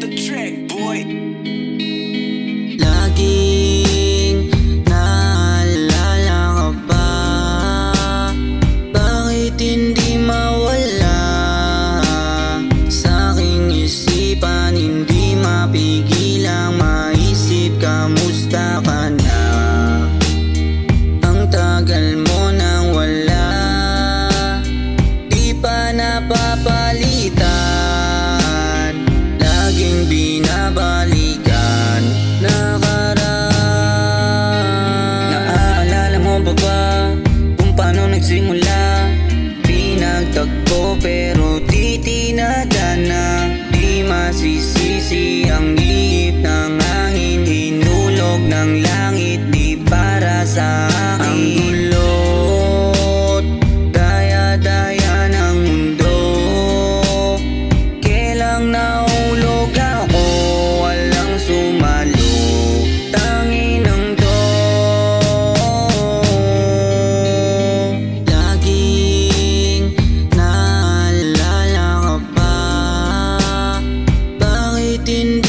the track, boy. Laging naalala ka pa, bakit hindi mawala sa aking isipan? Hindi mapigilang maisip, kamusta ka na? Ang tagal mo nang wala, di pa napapalitan, laging binabalikan nakaraan. Naaalala mo ba kung paano nagsimula? Pinagtagpo pero di tinadana, di masisisi ang ihip ng hangin, hinulog ng langit, di para sa akin. Ang gulot, daya-daya ng mundo, kailang nahulog ako, walang sumalo, Tanginang to. Laging naalala ka pa, bakit hindi